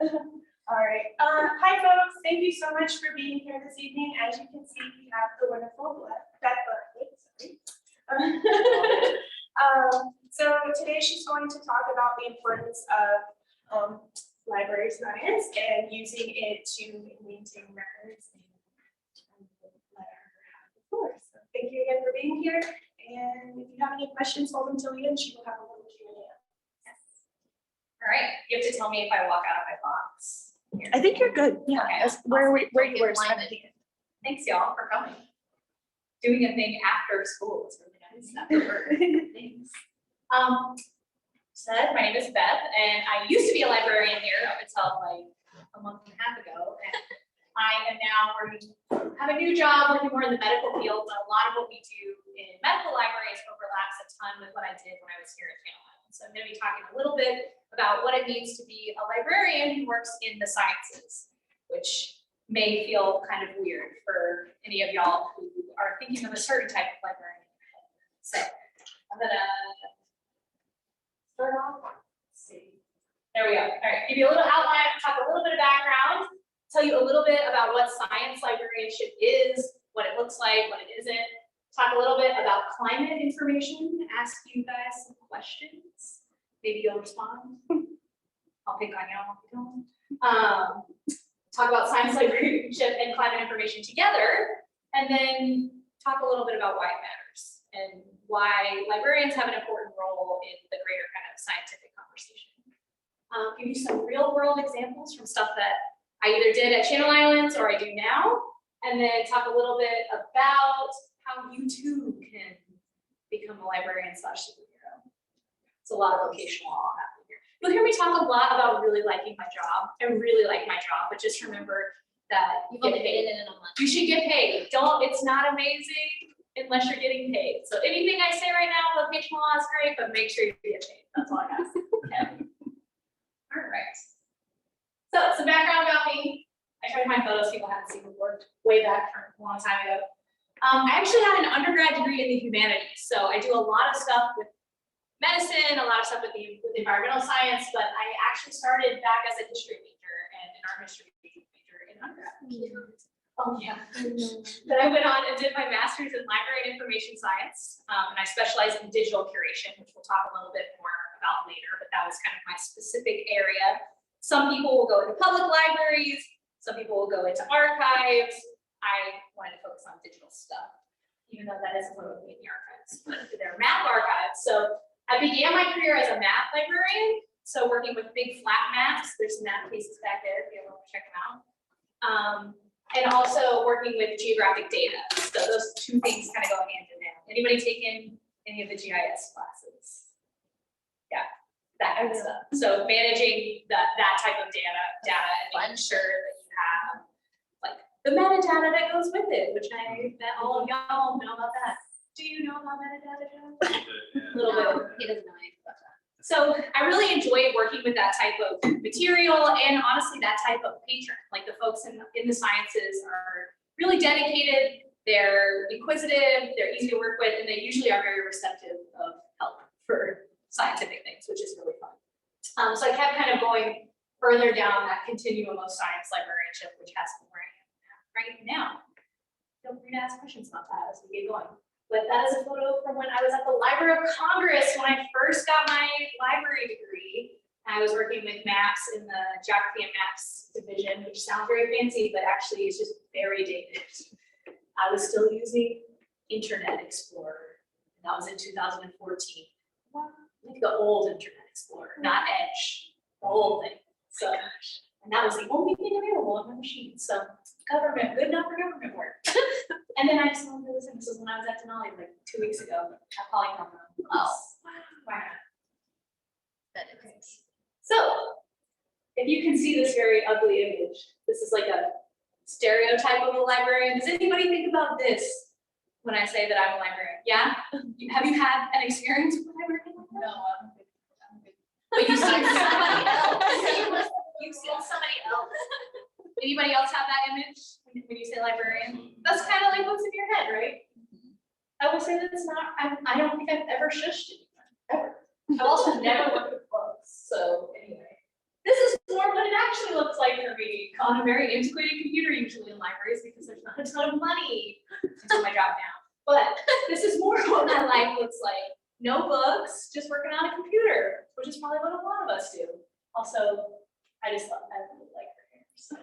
All right. Hi, folks. Thank you so much for being here this evening. As you can see, we have the wonderful Beth. So today she's going to talk about the importance of library science and using it to maintain records and let her have the floor. So thank you again for being here. And if you have any questions, hold them till the end. She will have a little Q&A. Yes. All right. You have to tell me if I walk out of my box. I think you're good. Yeah. Okay. That's where you were. Thanks, y'all, for coming. Doing a thing after school is really nice. After work. Thanks. My name is Beth, and I used to be a librarian here up until like a month and a half ago. And I am now have a new job working more in the medical field, but a lot of what we do in medical libraries overlaps a ton with what I did when I was here at Channel Island. So I'm going to be talking a little bit about what it means to be a librarian who works in the sciences, which may feel kind of weird for any of y'all who are thinking of a certain type of librarian. So I'm going to start off. Let's see. There we go. All right, give you a little outline, talk a little bit of background, tell you a little bit about what science librarianship is, what it looks like, what it isn't, talk a little bit about climate information, ask you guys some questions. Maybe you'll respond. I'll pick on y'all if you don't. Talk about science librarianship and climate information together, and then talk a little bit about why it matters and why librarians have an important role in the greater kind of scientific conversation. Give you some real world examples from stuff that I either did at Channel Islands or I do now, and then talk a little bit about how you too can become a librarian / superhero. It's a lot of vocational all happening here. You'll hear me talk a lot about really liking my job. I really like my job, but just remember that you get paid. In a month. You should get paid. It's not amazing unless you're getting paid. So anything I say right now, vocational law is great, but make sure you get paid. That's all I got. Okay. All right. So some background about me. I tried to find photos people haven't seen before, way back from a long time ago. I actually had an undergrad degree in the humanities, so I do a lot of stuff with medicine, a lot of stuff with environmental science, but I actually started back as a history major and an art history major in undergrad. Oh yeah. Then I went on and did my master's in library and information science, and I specialize in digital curation, which we'll talk a little bit more about later, but that was kind of my specific area. Some people will go into public libraries, some people will go into archives. I wanted to focus on digital stuff, even though that isn't what would be in the archives, but they're math archives. So I began my career as a math librarian, so working with big flat maps. There's some math cases back there if you want to check them out. And also working with geographic data. So those two things kind of go hand in hand. Anybody taken any of the GIS classes? Yeah, that kind of stuff. So managing that type of data and making sure that you have like the metadata that goes with it, which I bet all of y'all know about that. Do you know about metadata, Joe? A little bit. He doesn't know anything about that. So I really enjoy working with that type of material and honestly that type of patron. Like the folks in the sciences are really dedicated, they're inquisitive, they're easy to work with, and they usually are very receptive of help for scientific things, which is really fun. So I kept kind of going further down that continuum of science librarianship, which has been where I am right now. Feel free to ask questions about that as we get going. But that is a photo from when I was at the Library of Congress when I first got my library degree. I was working with maps in the geography and maps division, which sounds very fancy, but actually is just very dated. I was still using Internet Explorer. That was in 2014. Like the old Internet Explorer, not Edge, the old thing. So, and that was the only thing available on my machine. So government, good enough for government work. And then I just wanted to listen. This was when I was at Denali like 2 weeks ago at Polycom. Oh, wow. Okay. So, if you can see this very ugly image, this is like a stereotype of a librarian. Does anybody think about this when I say that I'm a librarian? Yeah? Have you had an experience with a librarian? No, I'm good. But you've seen somebody else. You've seen somebody else. Anybody else have that image when you say librarian? That's kind of like what's in your head, right? I will say that it's not, I don't think I've ever shushed anyone, ever. I've also never worked with books, so anyway. This is more what it actually looks like for me on a very antiquated computer, usually in libraries, because there's not a ton of money to do my job now. But this is more what my life looks like. No books, just working on a computer, which is probably what a lot of us do. Also, I really like librarians. So.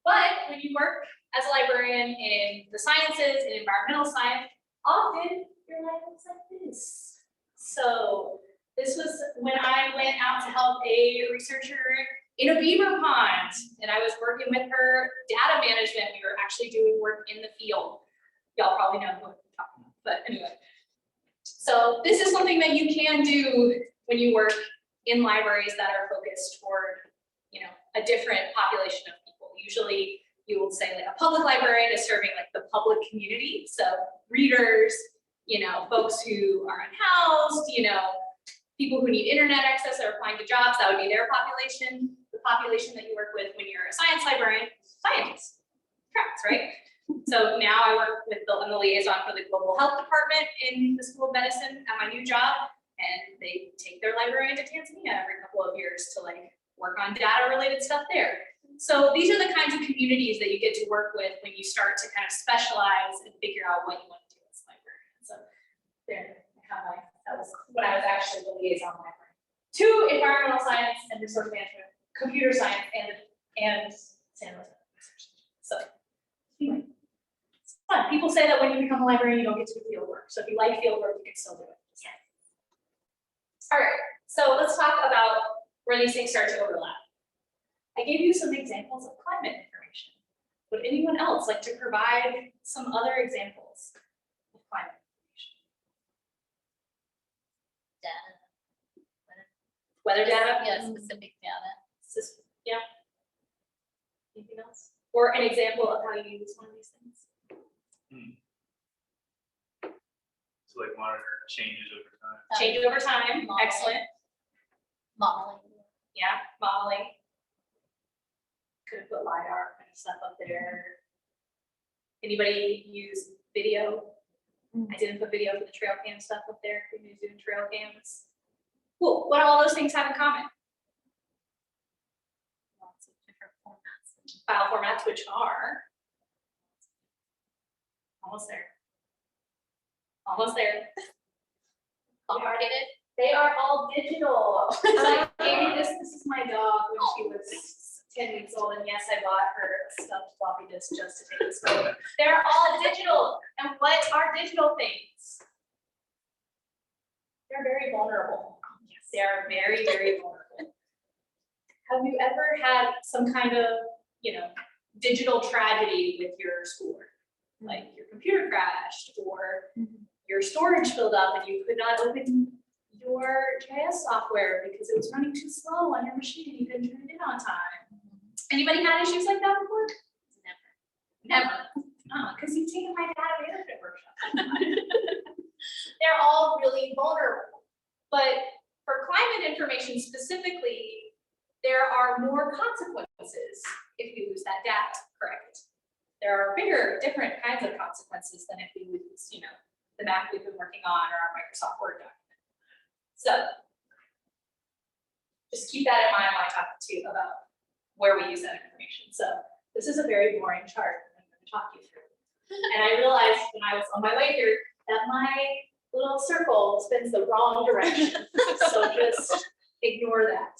But when you work as a librarian in the sciences, in environmental science, often your life looks like this. So this was when I went out to help a researcher in a beaver pond, and I was working with her data management. We were actually doing work in the field. Y'all probably know what I'm talking about, but anyway. So this is something that you can do when you work in libraries that are focused toward, you know, a different population of people. Usually you will say like a public librarian is serving like the public community. So readers, you know, folks who are unhoused, you know, people who need internet access or applying to jobs, that would be their population. The population that you work with when you're a science librarian, scientists, tracks, right? So now I work with I'm the liaison for the global health department in the School of Medicine at my new job, and they take their librarian to Tanzania every couple of years to like work on data related stuff there. So these are the kinds of communities that you get to work with when you start to kind of specialize and figure out what you want to do as a librarian. So there, that was when I was actually the liaison librarian to environmental science and resource management, computer science, and San Jose. So anyway. Fun. People say that when you become a librarian, you don't get to do field work. So if you like field work, you can still do it. Yeah. All right, so let's talk about where these things start to overlap. I gave you some examples of climate information. Would anyone else like to provide some other examples of climate information? Data. Weather data? Yeah, specific data. Yeah. Anything else? Or an example of how you use one of these things? So like monitor changes over time. Change it over time. Modeling. Excellent. Modeling. Yeah, modeling. Could have put LiDAR kind of stuff up there. Anybody use video? I didn't put video for the trail cam stuff up there. Who's doing trail cams? Cool. What do all those things have in common? Lots of different formats. File formats, which are almost there. Almost there. Complicated. They are all digital. So I gave you this. This is my dog when she was 10 weeks old, and yes, I bought her a stuffed floppy disk just to take this photo. They're all digital. And what are digital things? They're very vulnerable. Yes. They are very, very vulnerable. Have you ever had some kind of, you know, digital tragedy with your schoolwork? Like your computer crashed, or your storage filled up and you could not open your GIS software because it was running too slow on your machine and you couldn't turn it in on time. Anybody had issues like that before? Never. Because you've taken my data management workshop. They're all really vulnerable. But for climate information specifically, there are more consequences if you lose that data, correct? There are bigger, different kinds of consequences than if you lose, you know, the map we've been working on or our Microsoft Word document. So just keep that in mind when I talk to you about where we use that information. So this is a very boring chart that I'm going to talk you through. And I realized when I was on my way here that my little circle spins the wrong direction. So just ignore that.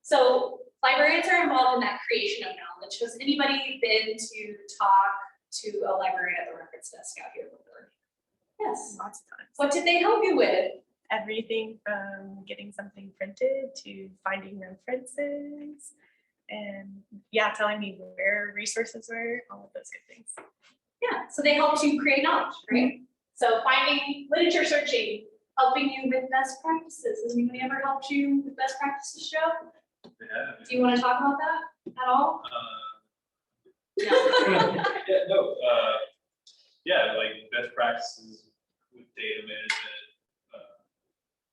So librarians are involved in that creation of knowledge. Has anybody been to talk to a librarian at the reference desk out here before? Yes. Lots of times. What did they help you with? Everything from getting something printed to finding references and yeah, telling me where resources were, all of those good things. Yeah, so they helped you create knowledge, right? So finding literature searching, helping you with best practices. Has anybody ever helped you with best practices, Joe? Yeah. Do you want to talk about that at all? Yeah, like best practices with data management,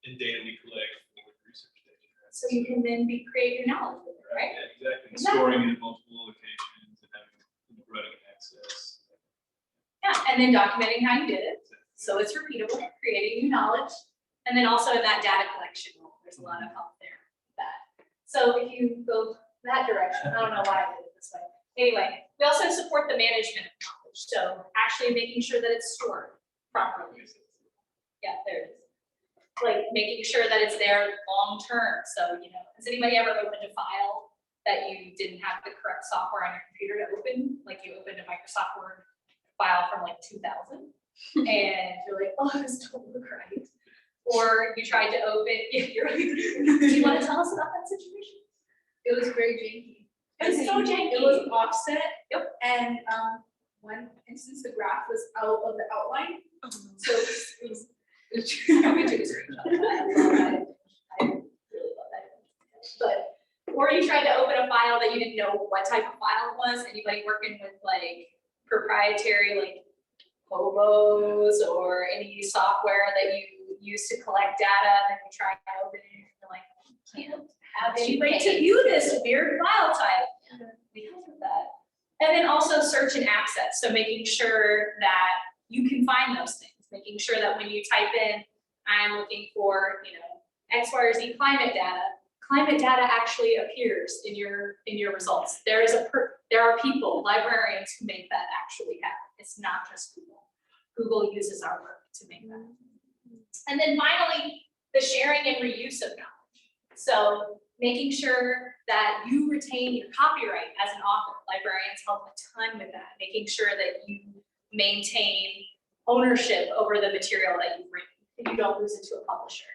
and data we collect for research data. So you can then create your knowledge with it, right? Yeah, exactly. Exactly. Storing it in multiple locations and having running access. Yeah, and then documenting how you did it. So it's repeatable, creating new knowledge. And then also in that data collection role, there's a lot of help there with that. So if you go that direction. I don't know why I did it this way. Anyway, we also support the management of knowledge. So actually making sure that it's stored properly. Yeah, there it is. Like making sure that it's there long-term. So, you know, has anybody ever opened a file that you didn't have the correct software on your computer to open? Like you opened a Microsoft Word file from like 2000 and you're like, oh, this don't look right. Or you tried to open, you're like, do you want to tell us about that situation? It was very janky. It was so janky. It was offset. Yep. And one instance, the graph was out of the outline. So it was. We took a screenshot of that. I really love that. But, or you tried to open a file that you didn't know what type of file it was. Anybody working with like proprietary like hobos or any software that you use to collect data and then you try to open it and you're like, can't have any way to view this weird file type. We help with that. And then also search and access. So making sure that you can find those things. Making sure that when you type in, I'm looking for, you know, X, Y, or Z climate data actually appears in your results. There are people, librarians who make that actually happen. It's not just Google. Google uses our work to make that. And then finally, the sharing and reuse of knowledge. So making sure that you retain your copyright as an author. Librarians help a ton with that, making sure that you maintain ownership over the material that you've written, and you don't lose it to a publisher.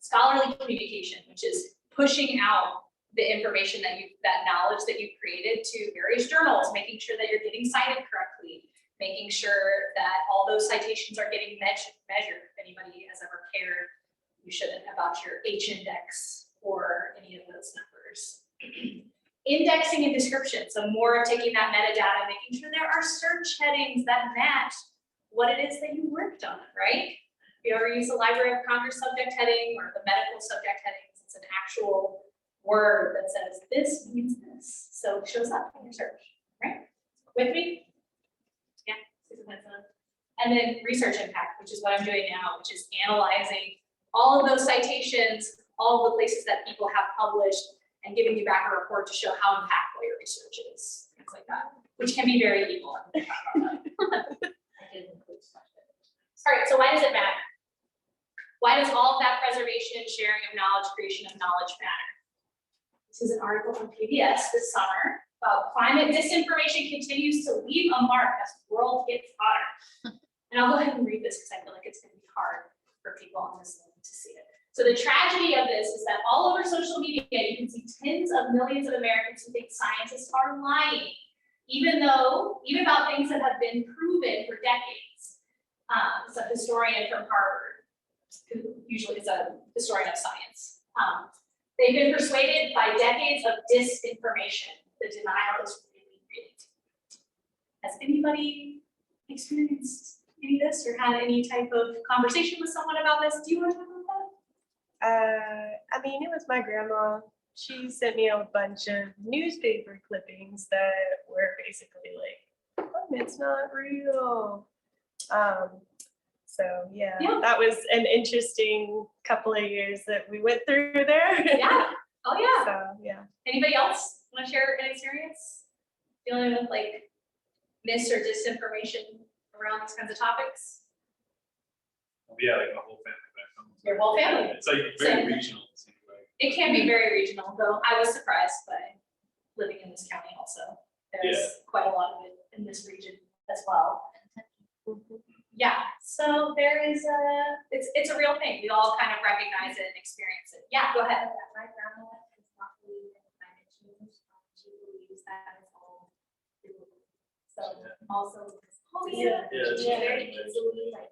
Scholarly communication, which is pushing out the information that knowledge that you've created to various journals, making sure that you're getting cited correctly, making sure that all those citations are getting measured. If anybody has ever cared, you shouldn't, about your H-index or any of those numbers. Indexing and description, so more of taking that metadata, making sure there are search headings that match what it is that you worked on, right? If you ever use the Library of Congress subject heading or the medical subject headings, it's an actual word that says this means this. So it shows up in your search, right? With me? Yeah. And then research impact, which is what I'm doing now, which is analyzing all of those citations, all the places that people have published, and giving you back a report to show how impactful your research is, things like that, which can be very evil. All right, so why does it matter? Why does all of that preservation, sharing of knowledge, creation of knowledge matter? This is an article from PBS this summer about climate disinformation continues to leave a mark as the world gets hotter. And I'll go ahead and read this because I feel like it's going to be hard for people on this Zoom to see it. So the tragedy of this is that all over social media, you can see tens of millions of Americans who think scientists are lying, even about things that have been proven for decades. It's a historian from Harvard, who usually is a historian of science. They've been persuaded by decades of disinformation. The denial is really great. Has anybody experienced any of this or had any type of conversation with someone about this? Do you want to talk about that? I mean, it was my grandma. She sent me a bunch of newspaper clippings that were basically like, it's not real. So yeah, that was an interesting couple of years that we went through there. Yeah. Oh yeah. So yeah. Anybody else want to share an experience dealing with like mis or disinformation around these kinds of topics? Yeah, like my whole family back home. Your whole family. It's like very regional. It seems like. It can be very regional, though. I was surprised by living in this county also. There's quite a lot of it in this region as well. Yeah, so there is it's a real thing. We all kind of recognize it and experience it. Yeah, go ahead. My grandma does not believe in climate change. She believes that it's all doable. So also, she very easily like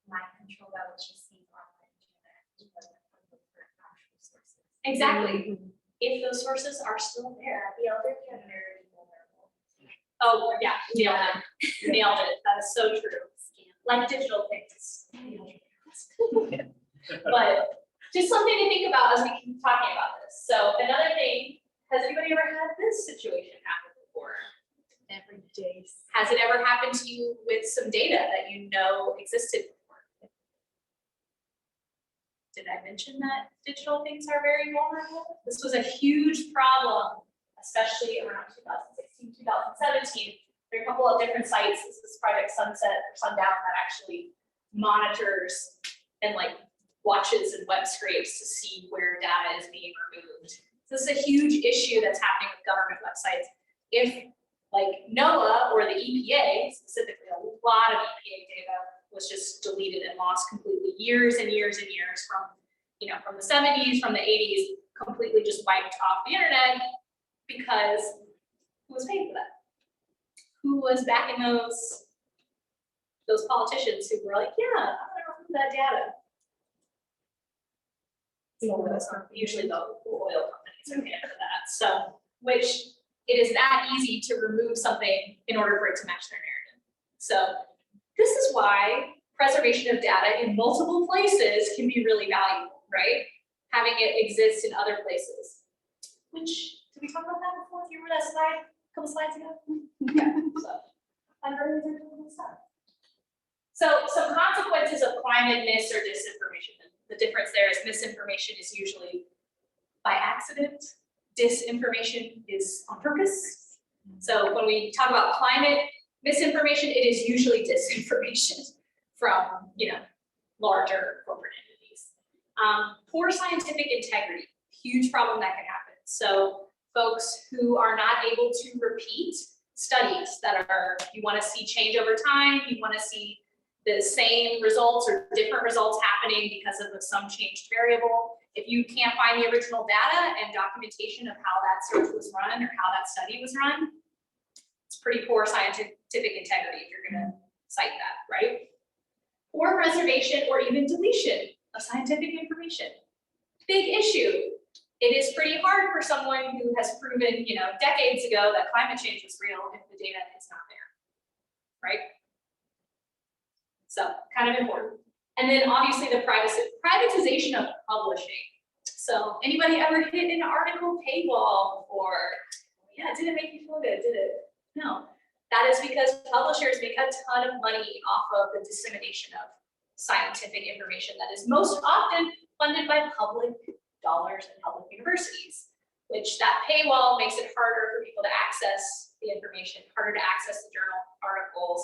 mind control that what she sees on the internet. She doesn't look for actual sources. Exactly. If those sources are still there. The elderly are very vulnerable. Oh, yeah, nailed it. Nailed it. That is so true. Like digital things. But just something to think about as we keep talking about this. So another thing, has anybody ever had this situation happen before? Every day. Has it ever happened to you with some data that you know existed before? did I mention that digital things are very vulnerable? This was a huge problem, especially around 2016, 2017. There are a couple of different sites. This is Project Sunset or Sundown that actually monitors and like watches and web scrapes to see where data is being removed. So this is a huge issue that's happening with government websites. If like NOAA or the EPA, specifically a lot of EPA data was just deleted and lost completely, years and years and years from the 70s, from the 80s, completely just wiped off the internet because who was paying for that? Who was backing those politicians who were like, yeah, I'm gonna remove that data. Usually the oil companies are paying for that. So, which it is that easy to remove something in order for it to match their narrative. So this is why preservation of data in multiple places can be really valuable, right? Having it exist in other places. Which, did we talk about that before? If you remember that slide a couple slides ago? Yeah, so libraries are doing this stuff. So some consequences of climate mis or disinformation. The difference there is misinformation is usually by accident. Disinformation is on purpose. So when we talk about climate misinformation, it is usually disinformation from larger corporate entities. Poor scientific integrity, huge problem that can happen. So folks who are not able to repeat studies that are, you want to see change over time, you want to see the same results or different results happening because of some changed variable. If you can't find the original data and documentation of how that search was run or how that study was run, it's pretty poor scientific integrity if you're going to cite that, right? Poor preservation or even deletion of scientific information. Big issue. It is pretty hard for someone who has proven, decades ago that climate change was real if the data is not there, right? So kind of important. And then obviously the privatization of publishing. So anybody ever hit an article paywall before? Yeah, it didn't make you feel good, did it? No. That is because publishers make a ton of money off of the dissemination of scientific information that is most often funded by public dollars and public universities, which that paywall makes it harder for people to access the information, harder to access the journal articles,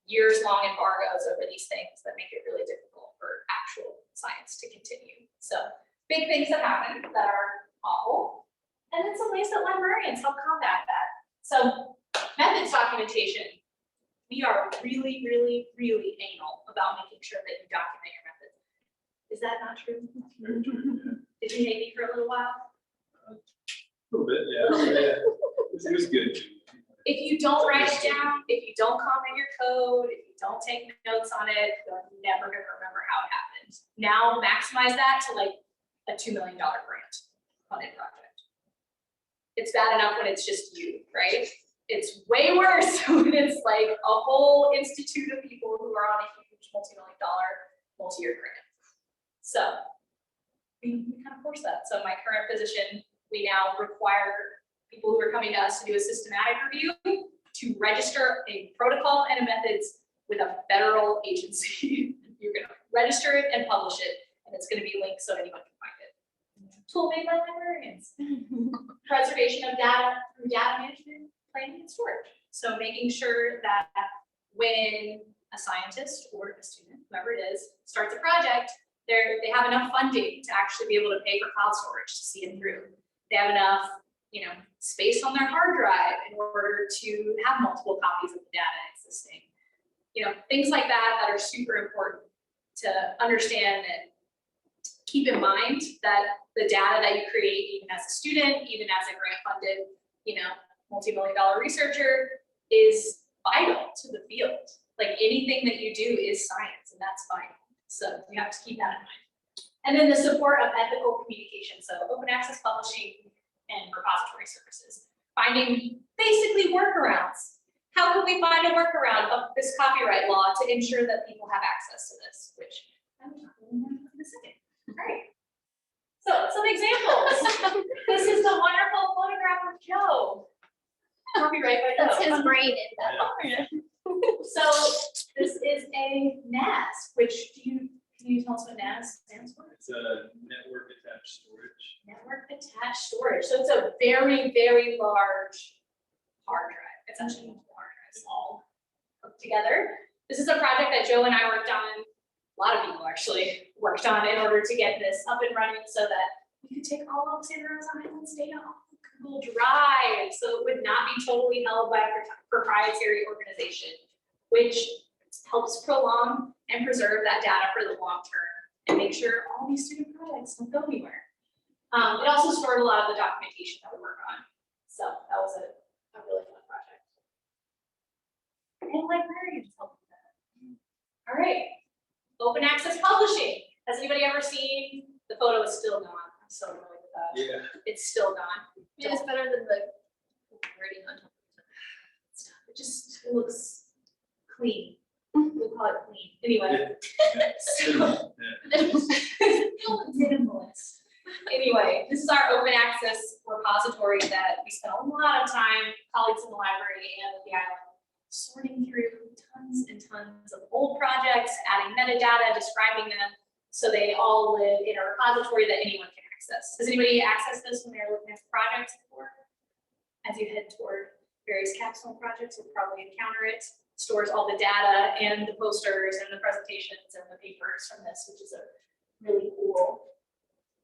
years-long embargoes over these things that make it really difficult for actual science to continue. So big things that happen that are awful, and then some ways that librarians help combat that. So methods documentation. We are really, really, really anal about making sure that you document your methods. Is that not true? Did you hate me for a little while? A little bit, yeah. It was good. If you don't write it down, if you don't comment your code, if you don't take notes on it, you're never gonna remember how it happened. Now maximize that to like a $2 million grant funded project. It's bad enough when it's just you, right? It's way worse when it's like a whole institute of people who are on a huge multi-million dollar multi-year grant. So we kind of force that. So in my current position, we now require people who are coming to us to do a systematic review to register a protocol and a methods with a federal agency. You're going to register it and publish it, and it's going to be linked so anyone can find it. Tool made by librarians. Preservation of data through data management, planning, and storage. So making sure that when a scientist or a student, whoever it is, starts a project, they have enough funding to actually be able to pay for cloud storage to see it through. They have enough space on their hard drive in order to have multiple copies of the data existing. Things like that are super important to understand and keep in mind that the data that you create, even as a student, even as a grant-funded, multi-million-dollar researcher, is vital to the field. Like anything that you do is science, and that's vital. So you have to keep that in mind. And then the support of ethical communication. So open access publishing and repository services. Finding basically workarounds. How can we find a workaround of this copyright law to ensure that people have access to this, which I'm talking about in a second. All right. So some examples. This is the wonderful photograph of Joe. Copyright by Joe. That's his brain in that. So this is a mask, which can Can you tell us what NAS stands for? It's a network attached storage. Network attached storage. So it's a very, very large hard drive. It's actually multiple hard drives all hooked together. This is a project that Joe and I worked on. A lot of people actually worked on in order to get this up and running so that we could take all of Sanders Island's data off of Google Drive. So it would not be totally held by a proprietary organization, which helps prolong and preserve that data for the long term and make sure all these student projects don't go anywhere. It also stored a lot of the documentation that we work on. So that was a really fun project. And librarians helped with that. All right, open access publishing. Has anybody ever seen, the photo is still gone. I'm so annoyed with that. Yeah. It's still gone. It is better than the wording on top. It just looks clean. We'll call it clean. Anyway. So- Minimalist. Anyway, this is our open access repository that we spent a lot of time, colleagues in the library and at the island, sorting through tons and tons of old projects, adding metadata, describing them, so they all live in a repository that anyone can access. Does anybody access this when they're looking at projects before? As you head toward various capstone projects, you'll probably encounter it. Stores all the data and the posters and the presentations and the papers from this, which is a really cool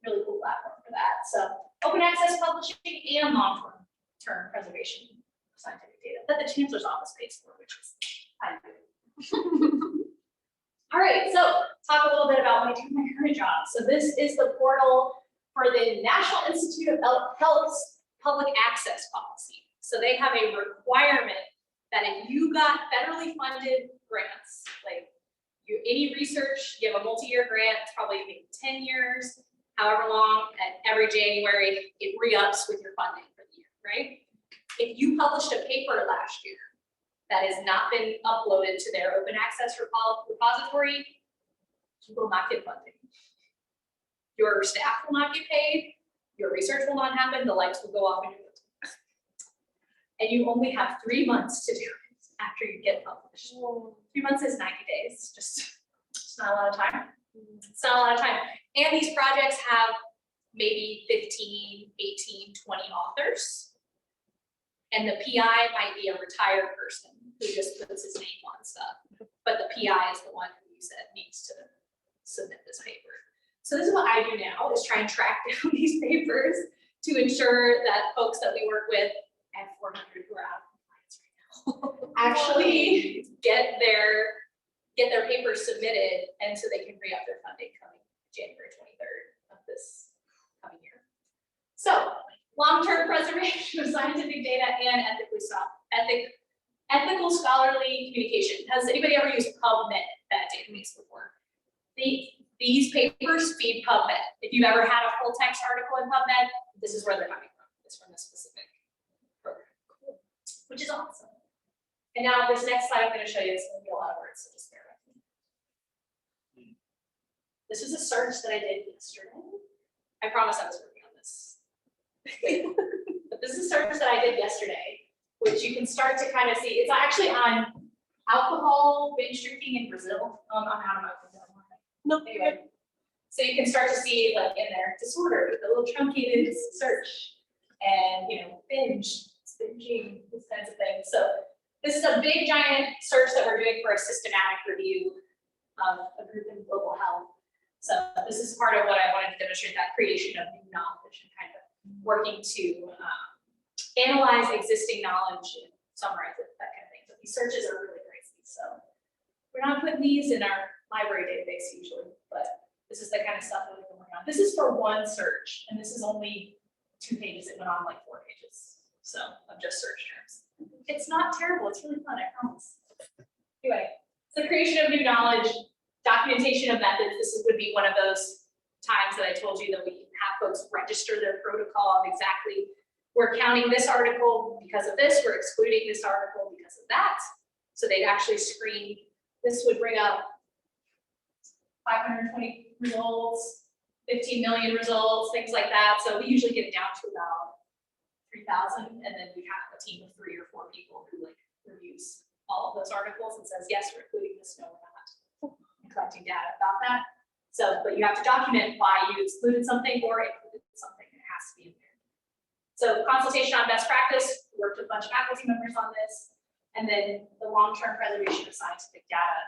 platform for that. So open access publishing and long-term preservation of scientific data that the Chancellor's Office pays for, which is kind of good. All right, so talk a little bit about when I do my current job. So this is the portal for the National Institute of Health's public access policy. So they have a requirement that if you got federally funded grants, like any research, you have a multi-year grant, it's probably maybe 10 years, however long, and every January, it re-ups with your funding for the year, right? If you published a paper last year that has not been uploaded to their open access repository, you will not get funding. Your staff will not get paid, your research will not happen, the lights will go off in your building. And you only have 3 months to do it after you get published. 3 months is 90 days, it's not a lot of time. It's not a lot of time. And these projects have maybe 15, 18, 20 authors. And the PI might be a retired person who just puts his name on stuff. But the PI is the one who you said needs to submit this paper. So this is what I do now, is try and track down these papers to ensure that folks that we work with, and 400 who are out of compliance right now, actually get their papers submitted, and so they can re-up their funding coming January 23rd of this coming year. So long-term preservation of scientific data and ethical scholarly communication. Has anybody ever used PubMed, that database before? These papers feed PubMed. If you've ever had a full text article in PubMed, this is where they're coming from. It's from this specific program, which is awesome. And now this next slide I'm going to show you is going to be a lot of words, so just bear with me. This is a search that I did yesterday. I promise I was working on this. But this is a search that I did yesterday, which you can start to kind of see. It's actually on alcohol binge drinking in Brazil. I'm out of my window. No. Anyway, so you can start to see like in there disorder, the little truncated search, and binge, binging, these kinds of things. So this is a big giant search that we're doing for a systematic review of a group in global health. So this is part of what I wanted to demonstrate, that creation of new knowledge and kind of working to analyze existing knowledge and summarize it, that kind of thing. But these searches are really crazy. So we're not putting these in our library database usually, but this is the kind of stuff that we've been working on. This is for one search, and this is only 2 pages. It went on like 4 pages. So of just search terms. It's not terrible. It's really fun, I promise. Anyway, so creation of new knowledge, documentation of methods. This would be one of those times that I told you that we have folks register their protocol of exactly, we're counting this article because of this, we're excluding this article because of that. So they'd actually screen. This would bring up 520 results, 15 million results, things like that. So we usually get it down to about 3,000, and then we have a team of 3 or 4 people who reviews all of those articles and says, yes, we're including this, no, we're not. And collecting data about that. So, but you have to document why you excluded something or included something. It has to be in there. So consultation on best practice, worked with a bunch of faculty members on this. And then the long-term preservation of scientific data.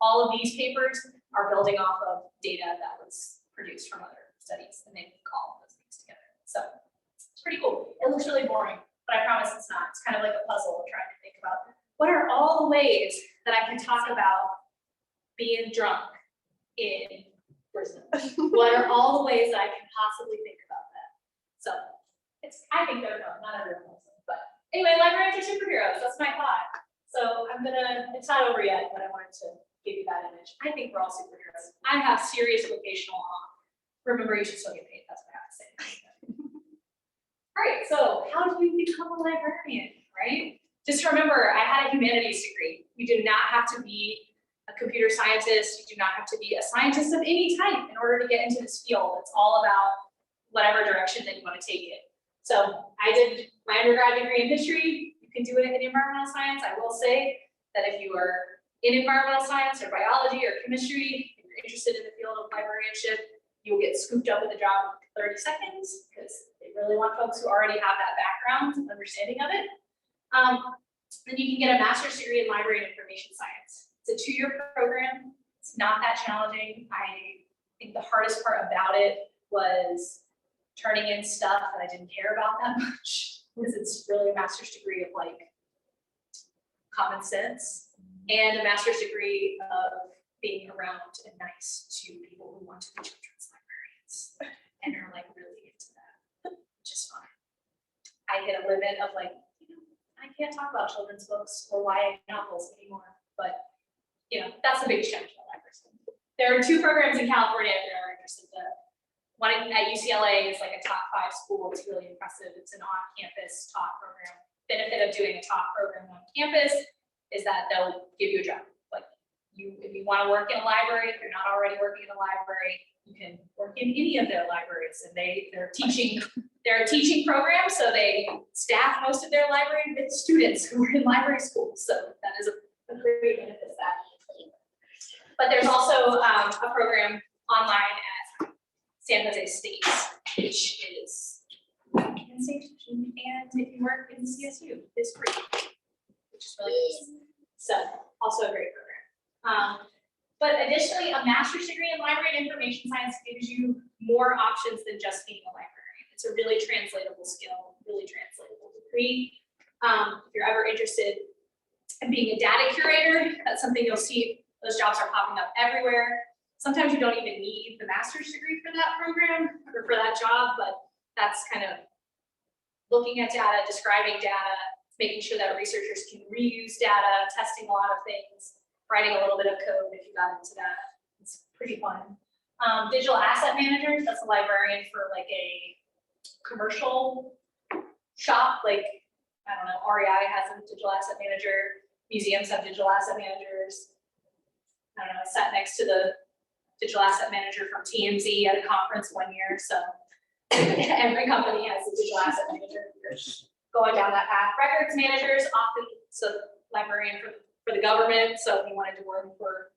All of these papers are building off of data that was produced from other studies, and they link all of those things together. So it's pretty cool. It looks really boring, but I promise it's not. It's kind of like a puzzle of trying to think about what are all the ways that I can talk about being drunk in Brisbane? What are all the ways that I can possibly think about that? So I think they're fun. Not everyone knows them, but anyway, librarians are superheroes. That's my thought. So it's not over yet, but I wanted to give you that image. I think we're all superheroes. I have serious vocational awe. Remember, you should still get paid. That's what I have to say. All right, so how do you become a librarian, right? Just remember, I had a humanities degree. You do not have to be a computer scientist. You do not have to be a scientist of any type in order to get into this field. It's all about whatever direction that you want to take it. So I did my undergrad degree in history. You can do it in environmental science. I will say that if you are in environmental science or biology or chemistry, if you're interested in the field of librarianship, you'll get scooped up in the job in 30 seconds because they really want folks who already have that background and understanding of it. Then you can get a master's degree in library and information science. It's a 2-year program. It's not that challenging. I think the hardest part about it was turning in stuff that I didn't care about that much because it's really a master's degree of like common sense and a master's degree of being around and nice to people who want to be children's librarians and are like really into that, which is fine. I hit a limit of like, I can't talk about children's books or YA novels anymore, but that's the biggest challenge about libraries. There are 2 programs in California if you're interested. One at UCLA is like a top 5 school. It's really impressive. It's an on-campus taught program. Benefit of doing a taught program on campus is that they'll give you a job. Like if you want to work in a library, if you're not already working in a library, you can work in any of their libraries, and they're a teaching program, so they staff most of their library with students who are in library school. So that is a great benefit of that. But there's also a program online at San Jose State, which is in station, and if you work in CSU, is free, which is really nice. So also a great program. But additionally, a master's degree in library and information science gives you more options than just being a librarian. It's a really translatable skill, really translatable degree. If you're ever interested in being a data curator, that's something you'll see. Those jobs are popping up everywhere. Sometimes you don't even need the master's degree for that program or for that job, but that's kind of looking at data, describing data, making sure that researchers can reuse data, testing a lot of things, writing a little bit of code if you got into that. It's pretty fun. Digital asset manager, that's a librarian for like a commercial shop, like, I don't know, REI has a digital asset manager, museums have digital asset managers. I don't know, I sat next to the digital asset manager from TMZ at a conference one year, so every company has a digital asset manager. Going down that path. Records managers often, so librarian for the government, so if you wanted to work for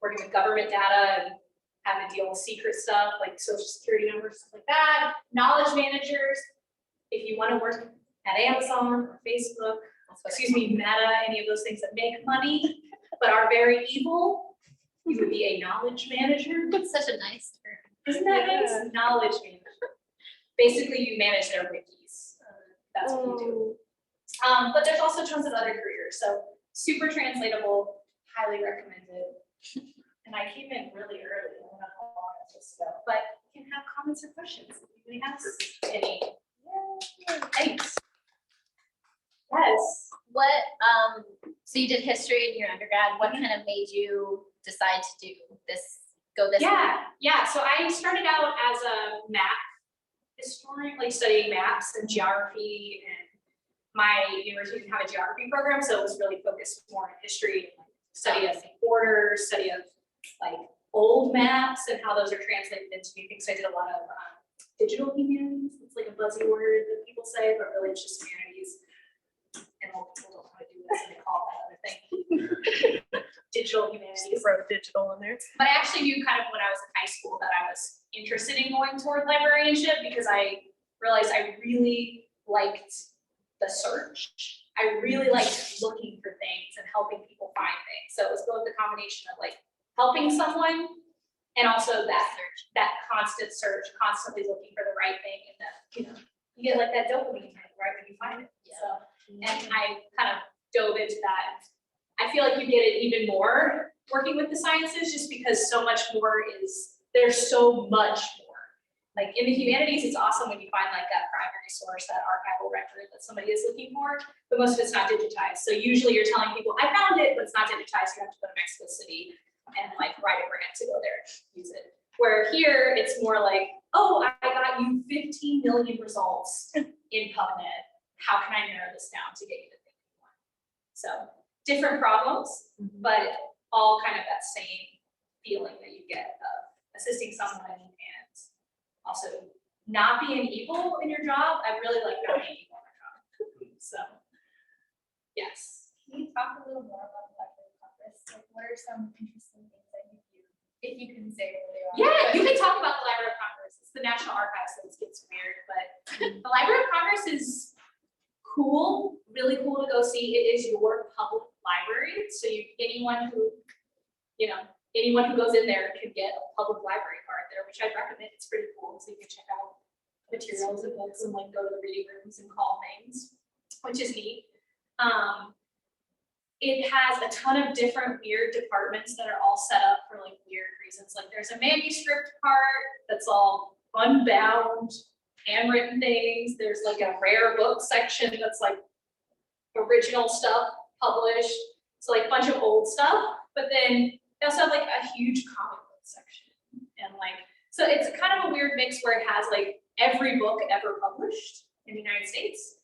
working with government data and having to deal with secret stuff like social security numbers, stuff like that. Knowledge managers, if you want to work at Amazon or Facebook, Meta, any of those things that make money but are very evil, you would be a knowledge manager. That's such a nice term. Isn't that nice? Knowledge manager. Basically, you manage their wikis. That's what you do. But there's also tons of other careers. So super translatable, highly recommended. And I came in really early. I don't know how long I just go, but you can have comments or questions if anybody has any. Thanks. Yes. What, so you did history in your undergrad. What kind of made you decide to do this, go this way? Yeah. So I started out as a map historian, like studying maps and geography, and my university didn't have a geography program, so it was really focused more on history, study of borders, study of like old maps and how those are translated into new things. So I did a lot of digital humanities. It's like a buzzy word that people say, but really it's just humanities. And most people don't know how to do this, and they call it that other thing. digital humanities. Throw digital in there. But I actually knew kind of when I was in high school that I was interested in going toward librarianship because I realized I really liked the search. I really liked looking for things and helping people find things. So it was both the combination of like helping someone and also that constant search, constantly looking for the right thing, and that, you know, you get like that dopamine hit right when you find it. So, and I kind of dove into that. I feel like you get it even more working with the sciences, just because so much more there's so much more. Like in the humanities, it's awesome when you find like that primary source, that archival record that somebody is looking for, but most of it's not digitized. So usually you're telling people, I found it, but it's not digitized, you have to go to Mexico City and like write a grant to go there and use it. Where here, it's more like, oh, I got you 15 million results in PubMed. How can I narrow this down to get you the thing you want? So different problems, but all kind of that same feeling that you get of assisting someone and also not being evil in your job. I really like not being evil in my job. So, yes. Can you talk a little more about the Blackwood Congress? Like, what are some interesting things that you do, if you can say what they are? Yeah, you can talk about the Library of Congress. It's the National Archives, so it gets weird, but the Library of Congress is cool, really cool to go see. It is your public library, so anyone who goes in there can get a public library card there, which I'd recommend. It's pretty cool, so you can check out materials and books and like go to the reading rooms and call things, which is neat. It has a ton of different weird departments that are all set up for like weird reasons. Like there's a manuscript part that's all unbound, handwritten things. There's like a rare book section that's like original stuff published. So like a bunch of old stuff, but then they also have like a huge comic book section. And like, so it's kind of a weird mix where it has like every book ever published in the United States.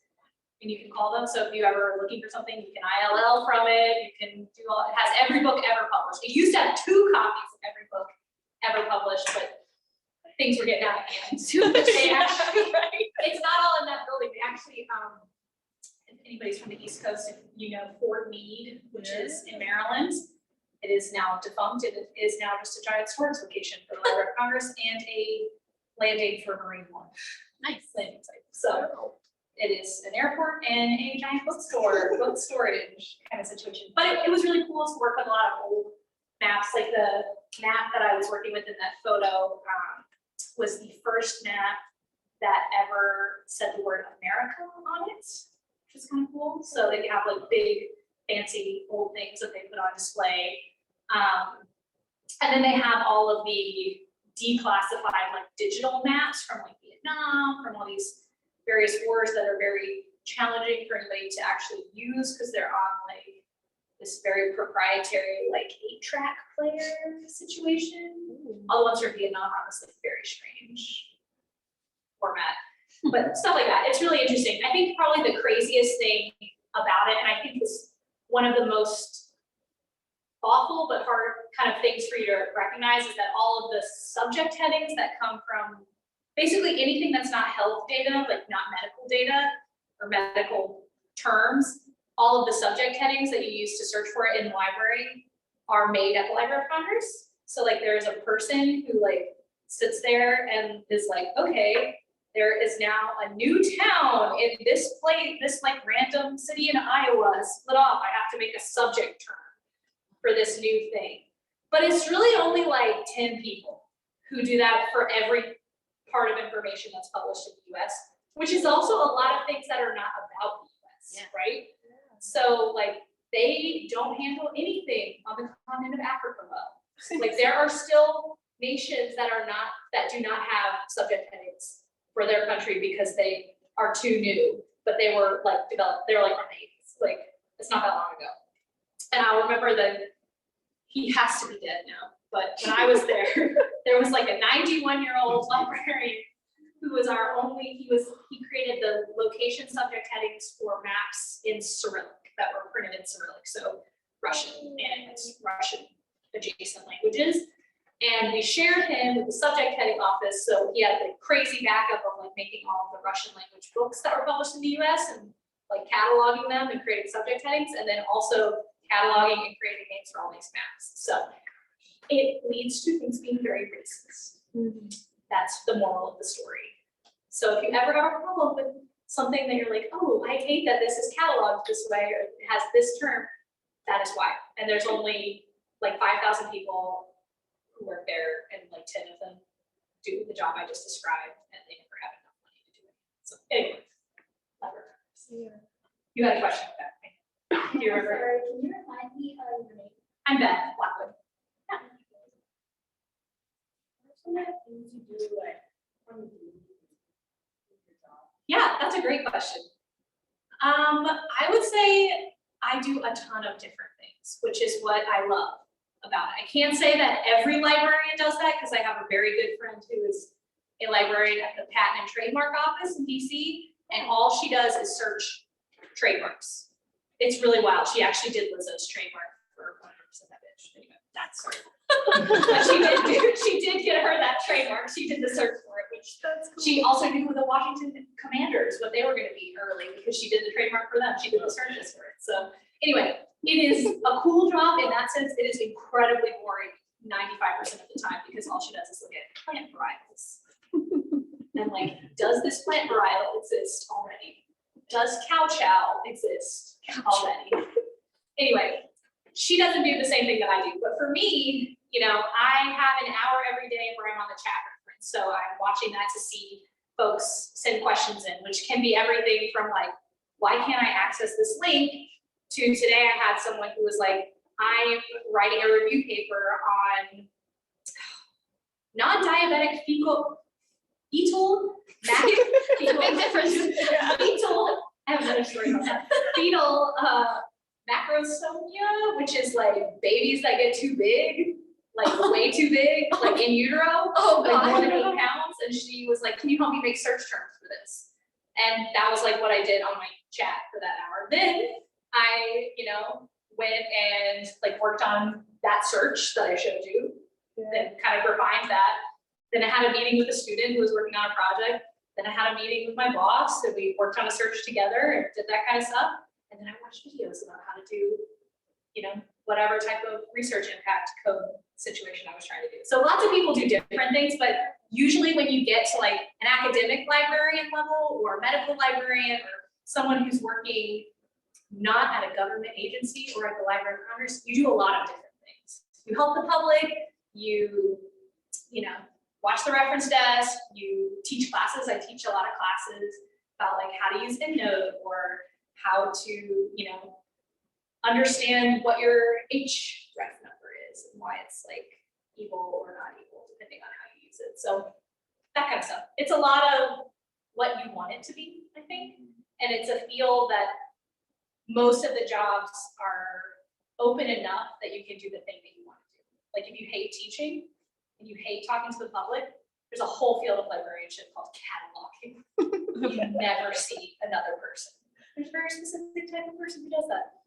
And you can call them. So if you ever are looking for something, you can ILL from it. You can do it has every book ever published. It used to have 2 copies of every book ever published, but things were getting out of hand. So they actually, it's not all in that building. They actually, if anybody's from the East Coast, if you know Fort Meade, which is in Maryland, it is now defunct. It is now just a giant storage location for the Library of Congress and a landing for Marine One. Nice landing site. So it is an airport and a giant bookstore, book storage kind of situation. But it was really cool to work with a lot of old maps. Like the map that I was working with in that photo was the first map that ever said the word America on it, which is kind of cool. So they have like big, fancy old things that they put on display. And then they have all of the declassified like digital maps from like Vietnam, from all these various wars that are very challenging for anybody to actually use because they're on like this very proprietary like 8-track player situation. All the ones from Vietnam are honestly very strange format, but stuff like that. It's really interesting. I think probably the craziest thing about it, and I think is one of the most awful but hard kind of things for you to recognize, is that all of the subject headings that come from basically anything that's not health data, like not medical data or medical terms, all of the subject headings that you use to search for it in the library are made at the Library of Congress. So like there's a person who like sits there and is like, okay, there is now a new town in this place, this like random city in Iowa split off. I have to make a subject term for this new thing. But it's really only like 10 people who do that for every part of information that's published in the US, which is also a lot of things that are not about the US, right? So like they don't handle anything on the continent of Africa well. Like there are still nations that do not have subject headings for their country because they are too new, but they were like developed, they were like from the 80s, like it's not that long ago. And I remember that he has to be dead now, but when I was there, there was like a 91-year-old librarian who was he created the location subject headings for maps in Cyrillic that were printed in Cyrillic, so Russian and Russian adjacent languages. And we shared him with the subject heading office, so he had the crazy backup of like making all of the Russian language books that were published in the US and like cataloging them and creating subject headings. And then also cataloging and creating names for all these maps. So it leads to things being very racist. That's the moral of the story. So if you ever have a problem with something that you're like, oh, I hate that this is cataloged this way or it has this term, that is why. And there's only like 5,000 people who work there and like 10 of them do the job I just described and they never have enough money to do it. So anyway, you had a question about that. Do you remember? Sorry, can you remind me of your name? I'm Beth, Blackwood. What kind of things you do, like, on the daily with your job? Yeah, that's a great question. I would say I do a ton of different things, which is what I love about it. I can't say that every librarian does that because I have a very good friend who is a librarian at the Patent and Trademark Office in DC, and all she does is search trademarks. It's really wild. She actually did Lizzo's trademark for 100% that bitch. Anyway, that's her. But she did get her that trademark. She did the search for it, which she also knew the Washington Commanders, what they were going to be early because she did the trademark for them. She did the searches for it. So anyway, it is a cool job in that sense. It is incredibly boring 95% of the time because all she does is look at plant varietals. And like, does this plant varietal exist already? Does cow chow exist already? Anyway, she doesn't do the same thing that I do, but for me, you know, I have an hour every day where I'm on the chat reference. So I'm watching that to see folks send questions in, which can be everything from like, why can't I access this link, to today I had someone who was like, I'm writing a review paper on non-diabetic fetal Big difference. fetal, I have another story about that. Fetal macrosomia, which is like babies that get too big, like way too big, like in utero, like more than 8 pounds. And she was like, can you help me make search terms for this? And that was like what I did on my chat for that hour. Then I, you know, went and like worked on that search that I showed you, then kind of refined that. Then I had a meeting with a student who was working on a project. Then I had a meeting with my boss and we worked on a search together and did that kind of stuff. And then I watched videos about how to do, you know, whatever type of research impact code situation I was trying to do. So lots of people do different things, but usually when you get to like an academic librarian level or a medical librarian or someone who's working not at a government agency or at the Library of Congress, you do a lot of different things. You help the public, you know, watch the reference desk, you teach classes. I teach a lot of classes about like how to use EndNote or how to, you know, understand what your href number is and why it's like evil or not evil, depending on how you use it. So that kind of stuff. It's a lot of what you want it to be, I think. And it's a field that most of the jobs are open enough that you can do the thing that you want to do. Like if you hate teaching and you hate talking to the public, there's a whole field of librarianship called cataloging. You never see another person. There's a very specific type of person who does that.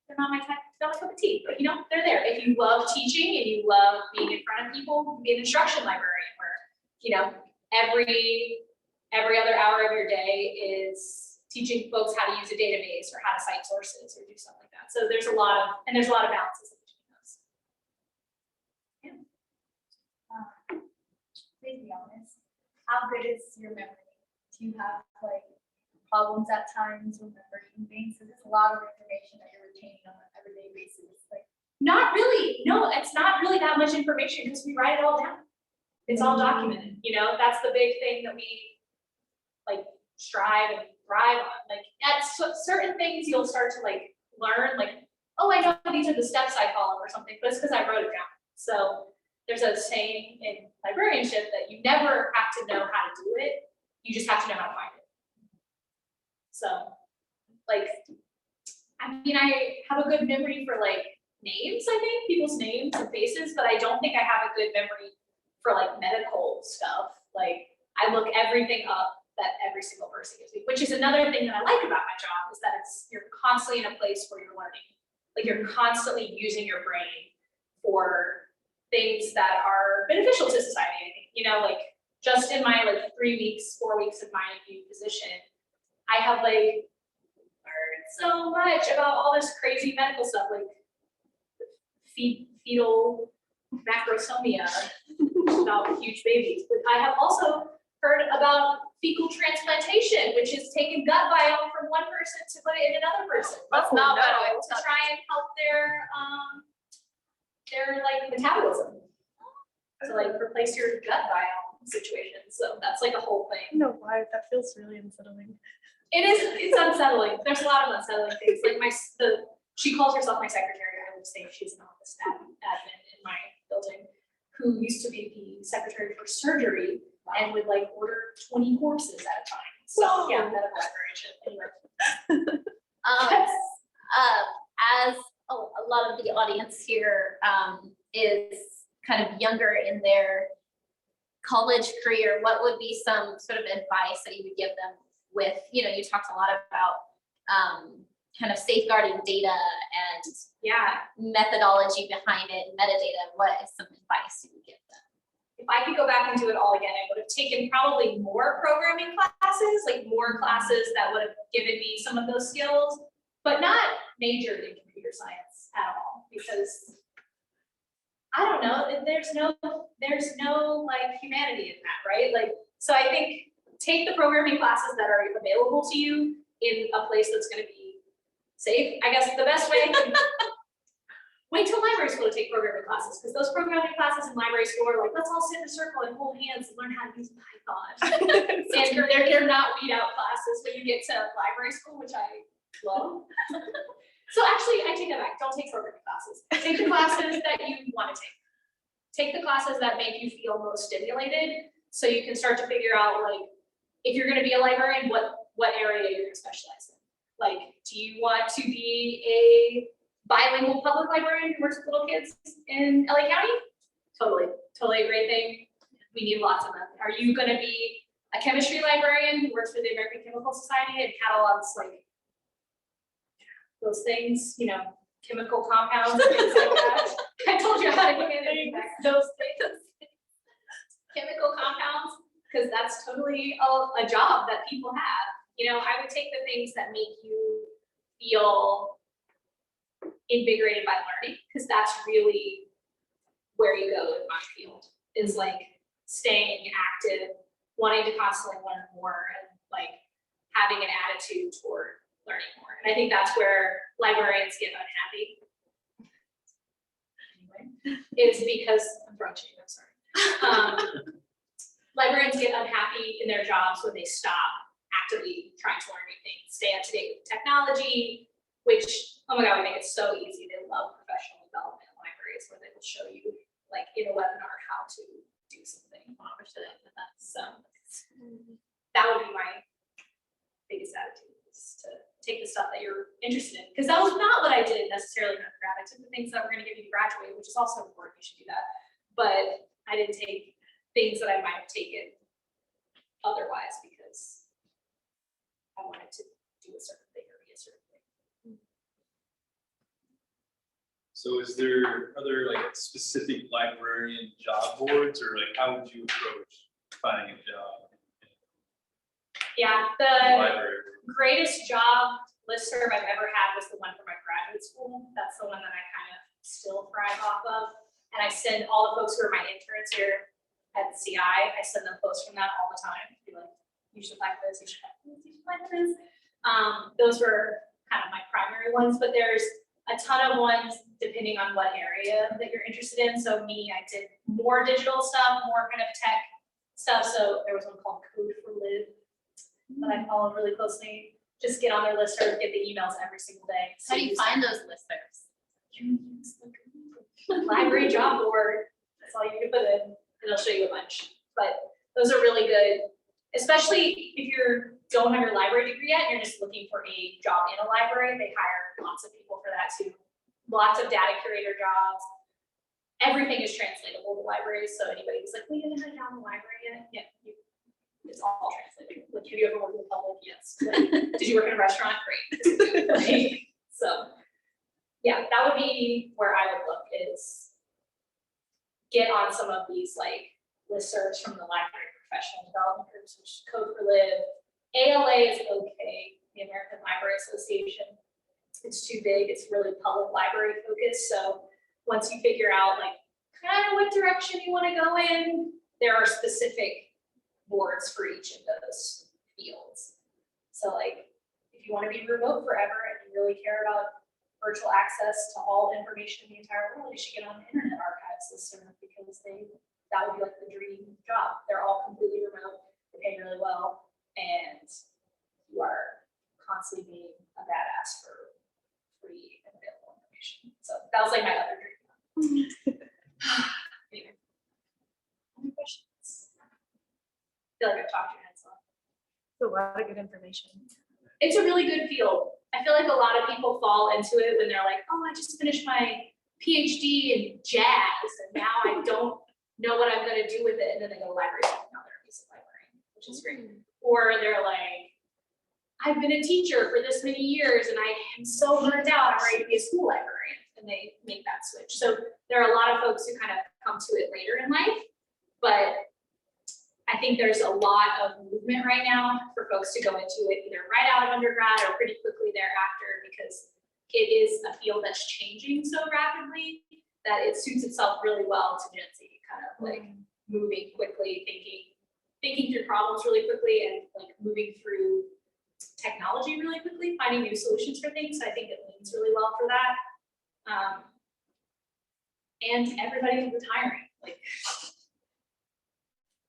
They're not my type, not my cup of tea, but you know, they're there. If you love teaching and you love being in front of people, you can be an instruction librarian where, you know, every other hour of your day is teaching folks how to use a database or how to cite sources or do something like that. So there's a lot of balances between those. Yeah. Please be honest, how good is your memory? Do you have like problems at times remembering things? Because it's a lot of information that you're retaining on an everyday basis. Like, not really. No, it's not really that much information because we write it all down. It's all documented. You know, that's the big thing that we like strive and thrive on. Like at certain things, you'll start to like learn, like, oh, I know these are the steps I follow or something, but it's because I wrote it down. So there's a saying in librarianship that you never have to know how to do it. You just have to know how to find it. So, like, I mean, I have a good memory for like names, I think, people's names and faces, but I don't think I have a good memory for like medical stuff. Like, I look everything up that every single person gives me, which is another thing that I like about my job is that you're constantly in a place where you're learning. Like, you're constantly using your brain for things that are beneficial to society. I think, you know, like just in my like 3 weeks, 4 weeks of my new position, I have like birds. so much about all this crazy medical stuff, like fetal macrosomia about huge babies. But I have also heard about fecal transplantation, which is taking gut biome from one person to put it in another person. That's not what I To try and help their like metabolism. To like replace your gut biome situation. So that's like a whole thing. No, why? That feels really unsettling. It's unsettling. There's a lot of unsettling things. Like she calls herself my secretary. I would say she's an office admin in my building who used to be the secretary for surgery and would like order 20 courses at a time. So yeah, medical collaboration. Anyway. As a lot of the audience here is kind of younger in their college career, what would be some sort of advice that you would give them with, you talked a lot about kind of safeguarding data and methodology behind it, metadata. What is some advice you would give them? If I could go back and do it all again, I would have taken probably more programming classes, like more classes that would have given me some of those skills, but not majored in computer science at all, because I don't know, there's no like humanity in that, right? Like, so I think take the programming classes that are available to you in a place that's going to be safe. I guess the best way, wait till library school to take programming classes, because those programming classes in library school are like, let's all sit in a circle and hold hands and learn how to use Python. And they're not weed out classes when you get to library school, which I love. So actually, I take that back. Don't take programming classes. Take the classes that you want to take. Take the classes that make you feel most stimulated, so you can start to figure out, like, if you're going to be a librarian, what area you're going to specialize in. Like, do you want to be a bilingual public librarian who works with little kids in LA County? Totally a great thing. We need lots of them. Are you going to be a chemistry librarian who works for the American Chemical Society and catalogs like those things, chemical compounds and things like that? I told you how to get in those things. Chemical compounds, because that's totally a job that people have. I would take the things that make you feel invigorated by learning, because that's really where you go in my field, is like staying active, wanting to constantly learn more, and like having an attitude toward learning more. And I think that's where librarians get unhappy. Anyway, is because I'm brunching, I'm sorry. Librarians get unhappy in their jobs when they stop actively trying to learn new things, stay up to date with technology, which, oh my God, we make it so easy. They love professional development libraries where they will show you, like in a webinar, how to do something. So that would be my biggest attitude, is to take the stuff that you're interested in. Because that was not what I did necessarily in undergrad. I took the things that were going to give you to graduate, which is also important. You should do that. But I didn't take things that I might have taken otherwise because I wanted to do a certain thing or be a certain thing. So are there like specific librarian job boards, or like how would you approach finding a job? Yeah, in the the library? greatest job listserv I've ever had was the one for my graduate school. That's the one that I kind of still thrive off of. And I send all the folks who are my interns here at CI, I send them posts from that all the time. Be like, you should apply for this, you should apply for this, you should apply for this. Those were kind of my primary ones, but there's a ton of ones depending on what area that you're interested in. So me, I did more digital stuff, more kind of tech stuff. So there was one called Code for Live that I followed really closely. Just get on their listserv, get the emails every single day. How do you find those listservs? You use the library job board. That's all you can put in, and it'll show you a bunch. But those are really good, especially if you don't have your library degree yet and you're just looking for a job in a library. They hire lots of people for that too. Lots of data curator jobs. Everything is translatable to libraries. So anybody who's like, we didn't have a job in the library yet. Yeah, it's all translated. Like, have you ever worked in the public? Yes. Like, did you work in a restaurant? Great. Right? So yeah, that would be where I would look, is get on some of these like listservs from the library professional development groups, which Code for Live. ALA is okay, the American Library Association. it's too big, it's really public library focused, so once you figure out like kind of what direction you want to go in, there are specific boards for each of those fields. So like, if you want to be remote forever and you really care about virtual access to all information in the entire world, you should get on the Internet Archive system because that would be like the dream job. They're all completely remote, they pay really well, and you are constantly being a badass for free and available information. So that was like my other dream. Anyway. Any questions? I feel like I've talked your heads off. A lot of good information. It's a really good field. I feel like a lot of people fall into it when they're like, oh, I just finished my PhD in jazz and now I don't know what I'm gonna do with it. And then they go to library and now they're a music librarian, which is great. Or they're like, I've been a teacher for this many years and I am so burnt out, I'm ready to be a school librarian. And they make that switch. So there are a lot of folks who kind of come to it later in life, but I think there's a lot of movement right now for folks to go into it either right out of undergrad or pretty quickly thereafter, because it is a field that's changing so rapidly that it suits itself really well to Gen Z, kind of like moving quickly, thinking through problems really quickly, and like moving through technology really quickly, finding new solutions for things. So I think it leans really well for that. And everybody's retiring. Like,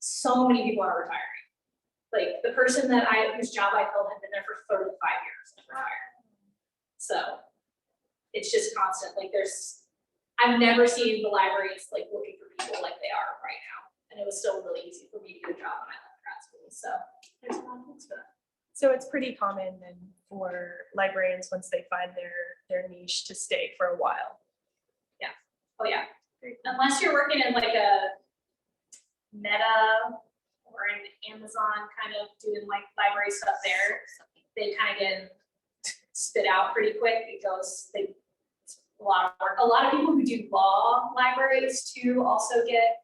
so many people are retiring. Like the person whose job I filled had been there for 35 years and retired. So it's just constant. Like I've never seen the libraries like looking for people like they are right now. And it was still really easy for me to get a job when I left grad school. So there's a lot of good stuff. So it's pretty common then for librarians, once they find their niche, to stay for a while. Oh yeah. Unless you're working in like a Meta or an Amazon kind of doing like library stuff there, they kind of get spit out pretty quick because it's a lot of work. A lot of people who do law libraries too also get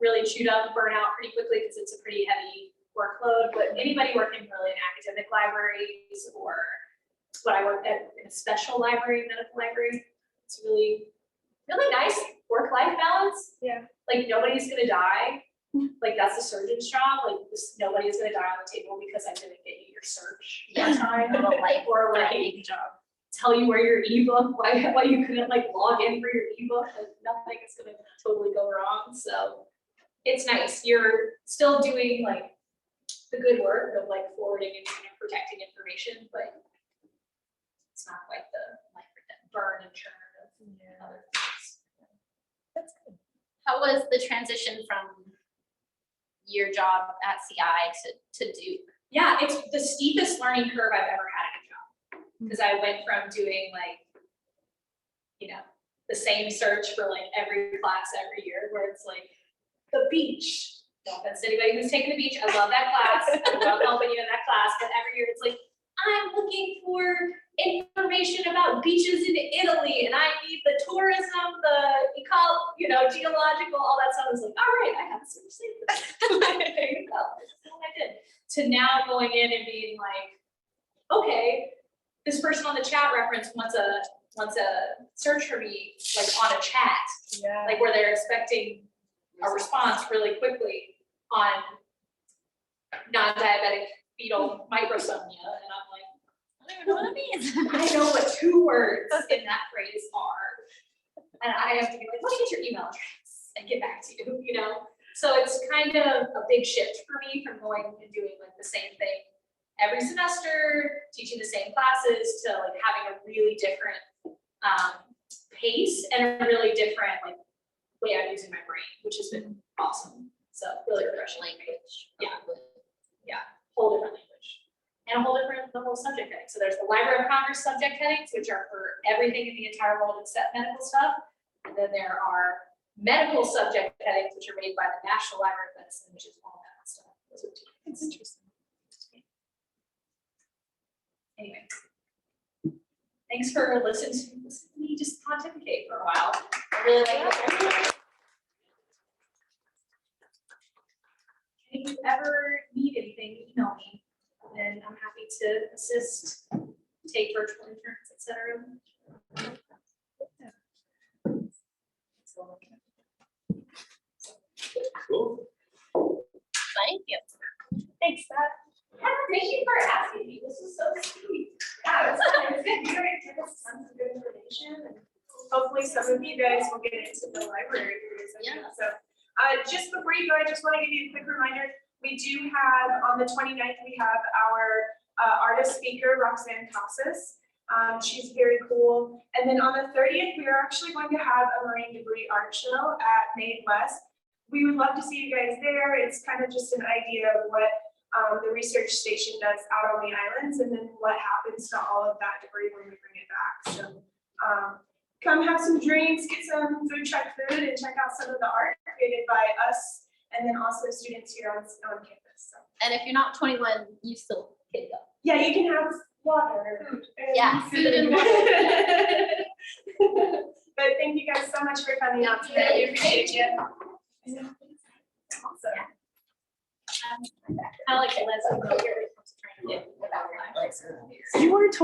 really chewed up, burn out pretty quickly because it's a pretty heavy workload. But anybody working really in academic libraries or what I worked at in a special library, medical library, it's really nice work-life balance. Yeah. Like nobody's gonna die. Like that's the surgeon's job. Like nobody's gonna die on the table because I didn't get you your search one time. Or like tell you where your ebook, why you couldn't like log in for your ebook. Like nothing is gonna totally go wrong. So it's nice. You're still doing like the good work of like forwarding and protecting information, but it's not quite the like burn and churn of other things. That's good. How was the transition from your job at CI to Duke? Yeah, it's the steepest learning curve I've ever had in a job. Because I went from doing like, the same search for like every class every year, where it's like the beach. No offense to anybody who's taken the beach. I love that class. I love helping you in that class. But every year it's like, I'm looking for information about beaches in Italy, and I need the tourism, geological, all that stuff. I was like, all right, I have to sort of say this. There you go. That's what I did. To now going in and being like, okay, this person on the chat reference wants a search for me, like on a chat, like where they're expecting a response really quickly on non-diabetic fetal microsomia, and I'm like, I don't even know what it means. I know what 2 words in that phrase are, and I have to be like, let me get your email address and get back to you, So it's kind of a big shift for me from going and doing like the same thing every semester, teaching the same classes, to like having a really different pace and a really different like way I'm using my brain, which has been awesome. So really refreshing. Language. Yeah, whole different language. And a whole different the whole subject heading. So there's the Library of Congress subject headings, which are for everything in the entire world except medical stuff. And then there are medical subject headings, which are made by the National Library of Medicine, which is all that stuff. Those are 2. It's interesting. Anyway, thanks for listening to me just pontificate for a while. I really like it. If you ever need anything, email me, and I'm happy to assist take virtual interns, et cetera. Cool. Thank you. Thanks, Beth. Thank you for asking me. This is so sweet. Yeah, it's fun. It's been great. Give us tons of good information, and hopefully some of you guys will get into the library careers. Yeah. So, just before you go, I just want to give you a quick reminder. We do have, on the 29th, we have our artist speaker, Roxanne Casas. She's very cool. And then on the 30th, we are actually going to have a marine debris art show at Made West. We would love to see you guys there. It's kind of just an idea of what the research station does out on the islands, and then what happens to all of that debris when we bring it back. So come have some drinks, get some food truck food, and check out some of the art created by us, and then also students here on campus. So. And if you're not 21, you still can go. Yeah, you can have water. Food. Yeah, food and water. But thank you guys so much for coming out today. We appreciate you. Awesome. I like to let them know you're trying to get about life. You were told.